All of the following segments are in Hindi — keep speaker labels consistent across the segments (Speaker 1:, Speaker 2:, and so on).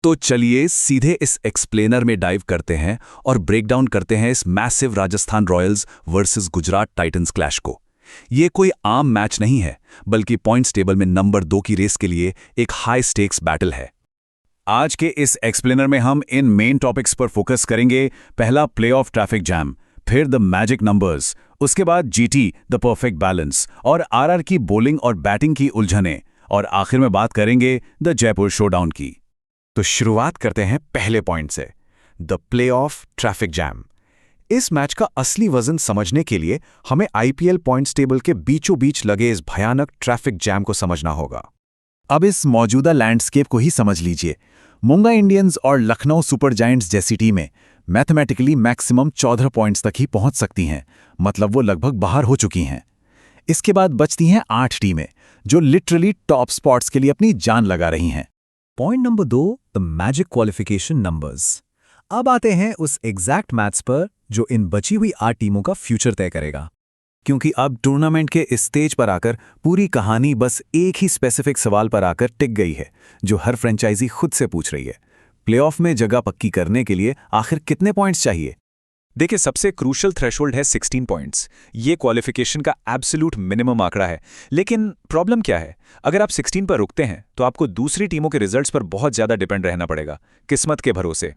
Speaker 1: तो चलिए सीधे इस एक्सप्लेनर में डाइव करते हैं और ब्रेकडाउन करते हैं इस massive Rajasthan Royals versus Gujarat Titans clash को। ये कोई आम मैच नहीं है, बल्कि पॉइंट्स टेबल में नंबर 2 की रेस के लिए एक हाई स्टेक्स बैटल है। आज के इस एक्सप्लेनर में हम इन मेन टॉपिक्स पर फोकस करेंगे। पहला, प्लेऑफ ट्रैफिक जैम, फिर द मैजिक नंबर्स, उसके बाद जीटी द परफेक्ट बैलेंस और आरआर की बॉलिंग और बैटिंग की उलझनें, और आखिर में बात करेंगे द जयपुर शोडाउन की। तो शुरुआत करते हैं पहले पॉइंट से, द प्लेऑफ ट्रैफिक जैम। इस मैच का असली वजन समझने के लिए हमें आईपीएल पॉइंट्स टेबल के बीचों बीच लगे इस भयानक ट्रैफिक जैम को समझना होगा। अब इस मौजूदा लैंडस्केप को ही समझ लीजिए। मुंबई इंडियंस और लखनऊ सुपर जायंट्स जैसी टीमें मैथमेटिकली मैक्सिमम 14 पॉइंट्स तक ही पहुंच सकती हैं, मतलब वो लगभग बाहर हो चुकी हैं। इसके बाद बचती हैं 8 टीमें जो लिटरली टॉप स्पॉट्स के लिए अपनी जान लगा रही हैं।
Speaker 2: Point number 2, the magic qualification numbers. अब आते हैं उस एग्जैक्ट मैथ्स पर जो इन बची हुई 8 टीमों का फ्यूचर तय करेगा।
Speaker 1: क्योंकि अब टूर्नामेंट के इस स्टेज पर आकर पूरी कहानी बस एक ही स्पेसिफिक सवाल पर आकर टिक गई है, जो हर फ्रेंचाइजी खुद से पूछ रही है। प्लेऑफ में जगह पक्की करने के लिए आखिर कितने पॉइंट्स चाहिए?
Speaker 3: देखिए, सबसे क्रूशल थ्रेशोल्ड है 16 पॉइंट्स। ये क्वालिफिकेशन का एब्सोल्यूट मिनिमम आंकड़ा है। लेकिन प्रॉब्लम क्या है? अगर आप 16 पर रुकते हैं तो आपको दूसरी टीमों के रिजल्ट्स पर बहुत ज्यादा डिपेंड रहना पड़ेगा, किस्मत के भरोसे।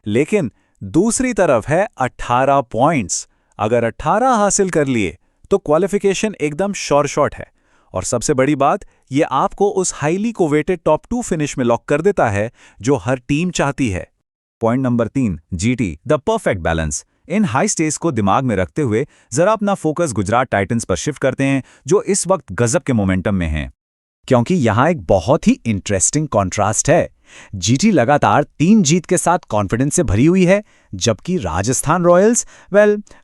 Speaker 1: लेकिन दूसरी तरफ है 18 पॉइंट्स। अगर 18 हासिल कर लिए तो क्वालिफिकेशन एकदम श्योर शॉट है। और सबसे बड़ी बात, ये आपको उस हाईली कोवेटेड टॉप 2 फिनिश में लॉक कर देता है जो हर टीम चाहती है।
Speaker 2: Point number 3, GT the perfect balance. In high stage को दिमाग में रखते हुए जरा अपना फोकस गुजरात टाइटंस पर शिफ्ट करते हैं, जो इस वक्त गजब के मोमेंटम में हैं। क्योंकि यहां एक बहुत ही इंटरेस्टिंग कॉन्ट्रास्ट है। जीटी लगातार 3 जीत के साथ कॉन्फिडेंस से भरी हुई है, जबकि राजस्थान रॉयल्स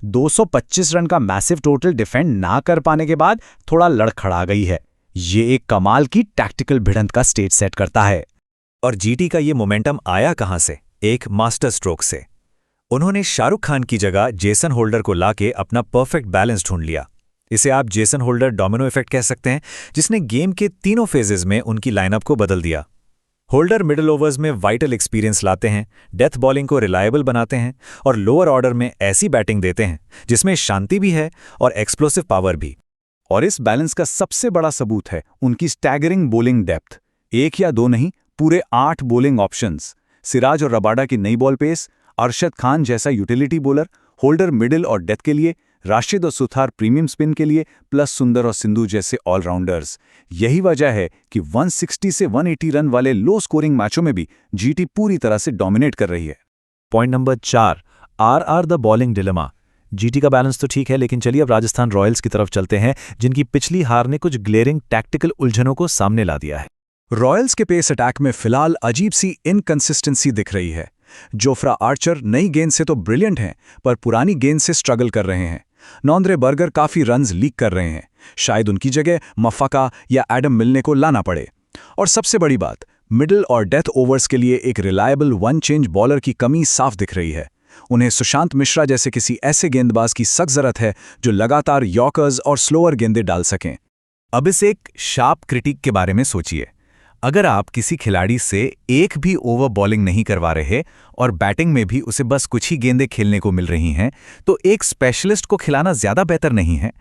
Speaker 2: 225 रन का मैसिव टोटल डिफेंड ना कर पाने के बाद थोड़ा लड़खड़ा गई है। ये एक कमाल की टैक्टिकल भिड़ंत का स्टेज सेट करता है।
Speaker 4: और जीटी का ये मोमेंटम आया कहां से? एक मास्टर स्ट्रोक से। उन्होंने शाहरुख खान की जगह जेसन होल्डर को लाके अपना परफेक्ट बैलेंस ढूंढ लिया। इसे आप जेसन होल्डर डोमिनो इफेक्ट कह सकते हैं, जिसने गेम के तीनों फेजेस में उनकी लाइनअप को बदल दिया। होल्डर मिडिल ओवर्स में वाइटल एक्सपीरियंस लाते हैं, डेथ बॉलिंग को रिलायबल बनाते हैं और लोअर ऑर्डर में ऐसी बैटिंग देते हैं जिसमें शांति भी है और एक्सप्लोसिव पावर भी।
Speaker 1: और इस बैलेंस का सबसे बड़ा सबूत है उनकी स्टैगरिंग बॉलिंग डेप्थ। 1 या 2 नहीं, पूरे 8 बॉलिंग ऑप्शंस। सिराज और रबाडा की नई बॉल पेस, अरशद खान जैसा यूटिलिटी बॉलर, होल्डर मिडिल और डेथ के लिए, राशिद और सुथार प्रीमियम स्पिन के लिए, प्लस सुंदर और सिंधु जैसे ऑलराउंडर्स। यही वजह है कि 160 से 180 रन वाले लो स्कोरिंग मैचों में भी जीटी पूरी तरह से डोमिनेट कर रही है।
Speaker 4: Point number 4, RR the bowling dilemma. GT का बैलेंस तो ठीक है, लेकिन चलिए अब राजस्थान रॉयल्स की तरफ चलते हैं, जिनकी पिछली हार ने कुछ ग्लेयरिंग टैक्टिकल उलझनों को सामने ला दिया है।
Speaker 1: रॉयल्स के पेस अटैक में फिलहाल अजीब सी इनकंसिस्टेंसी दिख रही है। जोफ्रा आर्चर नई गेंद से तो ब्रिलियंट हैं, पर पुरानी गेंद से स्ट्रगल कर रहे हैं। नॉन्द्रे बर्गर काफी रन्स लीक कर रहे हैं। शायद उनकी जगह मफाका या एडम मिलने को लाना पड़े। और सबसे बड़ी बात, मिडिल और डेथ ओवर्स के लिए एक रिलायबल वन चेंज बॉलर की कमी साफ दिख रही है। उन्हें सुशांत मिश्रा जैसे किसी ऐसे गेंदबाज की सख्त जरूरत है जो लगातार यॉर्कर्स और स्लोअर गेंदें डाल सकें।
Speaker 4: अब इस एक शार्प क्रिटिक के बारे में सोचिए। अगर आप किसी खिलाड़ी से एक भी ओवर बॉलिंग नहीं करवा रहे और बैटिंग में भी उसे बस कुछ ही गेंदें खेलने को मिल रही हैं, तो एक स्पेशलिस्ट को खिलाना ज्यादा बेहतर नहीं है?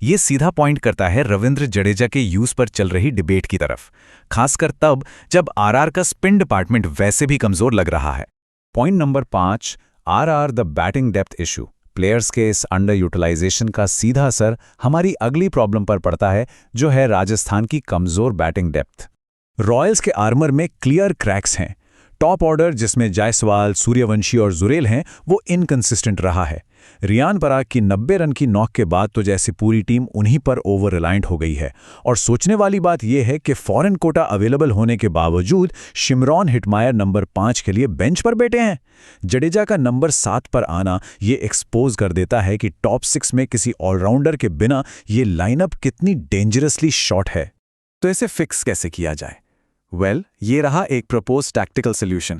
Speaker 4: ये सीधा पॉइंट करता है रविंद्र जडेजा के यूज पर चल रही डिबेट की तरफ, खासकर तब जब आरआर का स्पिन डिपार्टमेंट वैसे भी कमजोर लग रहा है।
Speaker 1: Point number 5, RR the batting depth issue. Players के इस अंडर यूटिलाइजेशन का सीधा असर हमारी अगली प्रॉब्लम पर पड़ता है, जो है राजस्थान की कमजोर बैटिंग डेप्थ। रॉयल्स के आर्मर में क्लियर क्रैक्स हैं। टॉप ऑर्डर, जिसमें जायसवाल, सूर्यवंशी और जुरेल हैं, वो इनकंसिस्टेंट रहा है। रियान पराग की 90 रन की नॉक के बाद तो जैसे पूरी टीम उन्हीं पर ओवर रिलायंट हो गई है। और सोचने वाली बात यह है कि फॉरेन कोटा अवेलेबल होने के बावजूद शिमरॉन हिटमायर नंबर 5 के लिए बेंच पर बैठे हैं। जडेजा का नंबर 7 पर आना ये एक्सपोज कर देता है कि टॉप 6 में किसी ऑलराउंडर के बिना ये लाइनअप कितनी डेंजरसली शॉर्ट है। तो इसे फिक्स कैसे किया जाए? ये रहा एक propose tactical solution.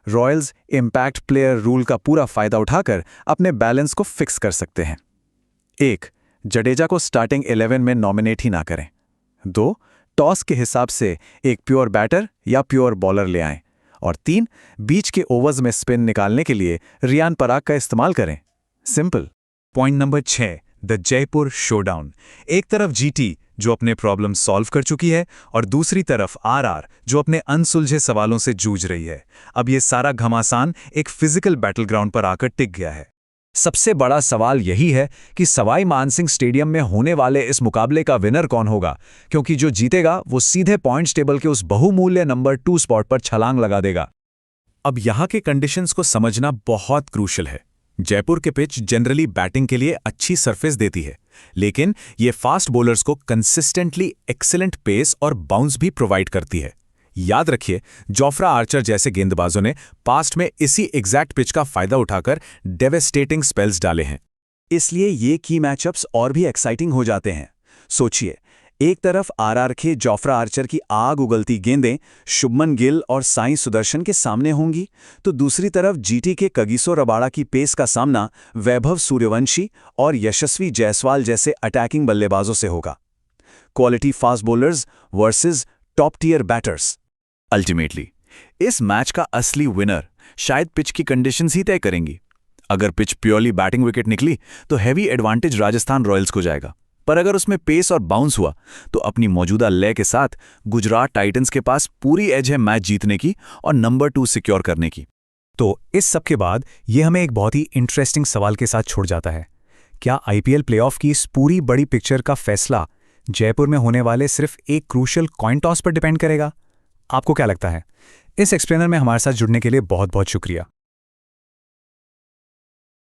Speaker 1: Royals impact player rule का पूरा फायदा उठाकर अपने बैलेंस को फिक्स कर सकते हैं। 1. जडेजा को स्टार्टिंग 11 में नॉमिनेट ही ना करें। 2. टॉस के हिसाब से एक प्योर बैटर या प्योर बॉलर ले आएं
Speaker 2: और 3, बीच के ओवर्स में स्पिन निकालने के लिए रियान पराग का इस्तेमाल करें। Simple.
Speaker 1: Point number 6, the Jaipur showdown. एक तरफ जीटी जो अपने प्रॉब्लम सॉल्व कर चुकी है और दूसरी तरफ आरआर जो अपने अनसुलझे सवालों से जूझ रही है। अब ये सारा घमासान एक फिजिकल बैटल ग्राउंड पर आकर टिक गया है।
Speaker 4: सबसे बड़ा सवाल यही है कि सवाई मानसिंह स्टेडियम में होने वाले इस मुकाबले का विनर कौन होगा, क्योंकि जो जीतेगा वो सीधे पॉइंट्स टेबल के उस बहुमूल्य नंबर 2 स्पॉट पर छलांग लगा देगा।
Speaker 2: अब यहाँ के कंडीशंस को समझना बहुत क्रूशल है। जयपुर के पिच जनरली बैटिंग के लिए अच्छी सरफेस देती है, लेकिन ये फास्ट बॉलर्स को कंसिस्टेंटली एक्सीलेंट पेस और बाउंस भी प्रोवाइड करती है। याद रखिए, जोफ्रा आर्चर जैसे गेंदबाजों ने पास्ट में इसी एग्जैक्ट पिच का फायदा उठाकर डेवेस्टेटिंग स्पेल्स डाले हैं।
Speaker 1: इसलिए ये की मैचअप्स और भी एक्साइटिंग हो जाते हैं। सोचिए, एक तरफ आरआर के जोफ्रा आर्चर की आग उगलती गेंदें शुभमन गिल और साई सुदर्शन के सामने होंगी, तो दूसरी तरफ जीटी के कगिसो रबाड़ा की पेस का सामना वैभव सूर्यवंशी और यशस्वी जायसवाल जैसे अटैकिंग बल्लेबाजों से होगा। Quality fast bowlers versus top tier batters.
Speaker 2: Ultimately इस मैच का असली विनर शायद पिच की कंडीशंस ही तय करेंगी। अगर पिच प्योरली बैटिंग विकेट निकली तो हैवी एडवांटेज राजस्थान रॉयल्स को जाएगा, पर अगर उसमें पेस और बाउंस हुआ तो अपनी मौजूदा लय के साथ गुजरात टाइटंस के पास पूरी एज है मैच जीतने की और नंबर 2 सिक्योर करने की।
Speaker 4: तो इस सब के बाद ये हमें एक बहुत ही इंटरेस्टिंग सवाल के साथ छोड़ जाता है। क्या आईपीएल प्लेऑफ की इस पूरी बड़ी पिक्चर का फैसला जयपुर में होने वाले सिर्फ एक क्रूशियल कॉइन टॉस पर डिपेंड करेगा? आपको क्या लगता है? इस एक्सप्लेनर में हमारे साथ जुड़ने के लिए बहुत बहुत शुक्रिया।